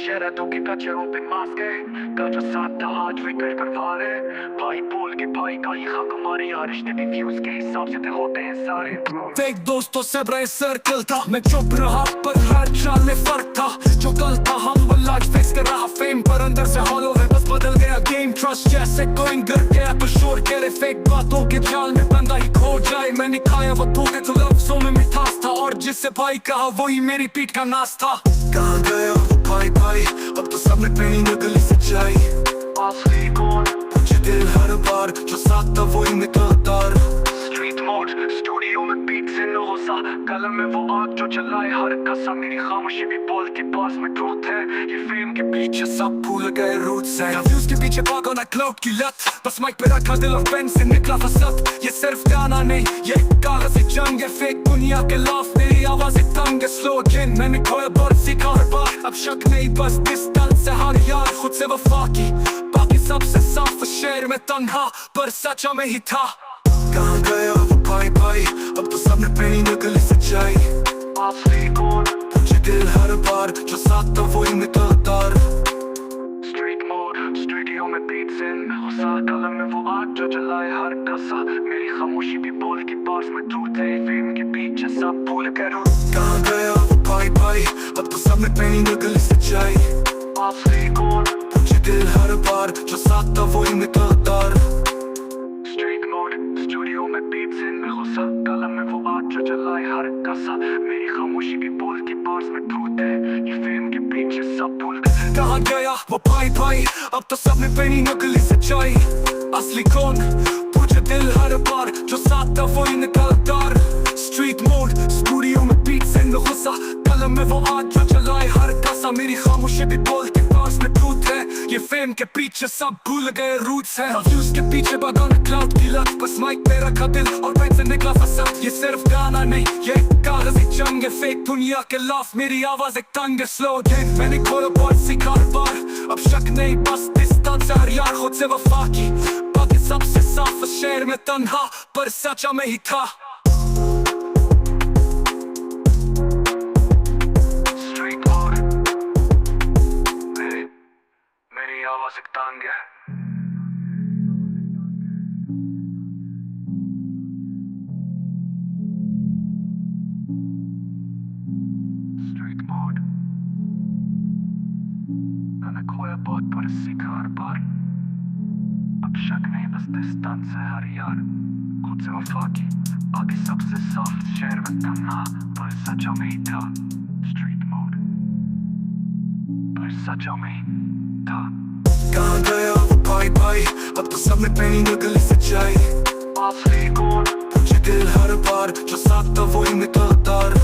शहर धोखे का चेहरों पे मास्क है, का जो साथ था आज वे घर पर वाले। भाई बोल के भाई का ही हक हमारे, यार रिश्ते भी व्यूज के हिसाब से होते हैं सारे। फेक दोस्तों से बड़ा सर्कल था, मैं चुप रहा पर हर चाल में फर्क था। जो कल था हम वो आज फेस कर रहा फेम, पर अंदर से हॉलो है बस बदल गया गेम। ट्रस्ट जैसे गोइंग कर गया तो शोर कह रहे फेक बातों के जाल में बंदा ही खो जाए। मैंने खाया वो धोखे तो लफ्जों में मिठास था, और जिससे भाई कहा वही मेरी पीठ का नाश था। कहाँ गया वो भाई भाई, अब तो सबने पहनी नकली सच्चाई। असली कौन पूछे दिल हर बार, जो साथ था वही निकलदार। स्ट्रीट मोड स्टूडियो में बीट से न होसा, कलम में वो आग जो चलाए हर कसा। मेरी खामोशी भी बोल के पास में ट्रूथ है, ये फेम के पीछे सब भूल गए रूट्स हैं। व्यूज के पीछे भागो ना क्लाउड की लत, बस माइक पे रखा दिल और पेन से निकला फसत। ये सिर्फ गाना नहीं ये कागज से जंग है, फेक दुनिया के लाफ मेरी आवाज एक तंग है। स्लो अगेन मैंने खोया बहुत सीखा हर बार, अब शक नहीं बस डिस्टेंस से हर यार खुद से वफा की। बाकी सबसे साफ शहर में तन्हा पर सचा में ही था। कहाँ गया वो भाई भाई, अब तो सबने पहनी नकली सच्चाई। असली कौन पूछे दिल हर बार, जो साथ था वही निकलदार। स्ट्रीट मोड स्टूडियो में बीट्स इन होसा, कलम में वो आग जो जलाए हर कसा। मेरी खामोशी भी बोल के पास में ट्रूथ है, फेम के पीछे सब भूल गए रूट्स। कहाँ गया वो भाई भाई, अब तो सबने पहनी नकली सच्चाई। असली कौन पूछे दिल हर बार, जो साथ था वही निकलदार। स्ट्रीट मोड स्टूडियो में बीट्स इन होसा, कलम में वो आग जो जलाए हर कसा। मेरी खामोशी भी बोल के पास में ट्रूथ है, ये फेम के पीछे सब भूल गए। कहाँ गया वो भाई भाई, अब तो सबने पहनी नकली सच्चाई। असली कौन पूछे दिल हर बार, जो साथ था वही निकलदार। स्ट्रीट मोड स्टूडियो में बीट से गुस्सा, कलम में वो आग जो जलाए हर कसा। मेरी खामोशी भी बोल के पास में ट्रूथ है, ये फेम के पीछे सब भूल गए रूट्स हैं। व्यूज के पीछे भागो क्लाउड की लत, बस माइक पे रखा दिल और पेन से निकला फसद। ये सिर्फ गाना नहीं ये कागजी जंग है, फेक दुनिया के लाफ मेरी आवाज एक तंग है। स्लो अगेन मैंने खोया बहुत सीखा हर बार, अब शक नहीं बस डिस्टेंस से हर यार खुद से वफा की। बाकी सबसे साफ शहर में तन्हा पर सचा में ही था। स्ट्रीट मोड मेरी आवाज एक तंग है। स्ट्रीट मोड मैंने खोया बहुत पर सीखा हर बार, अब शक नहीं बस डिस्टेंस है हर यार खुद से वफा की। बाकी सबसे साफ शहर में तन्हा पर सचा में ही था। स्ट्रीट मोड पर सचा में ही था। कहाँ गया वो भाई भाई, अब तो सबने पहनी नकली सच्चाई। असली कौन पूछे दिल हर बार, जो साथ था वही निकलदार।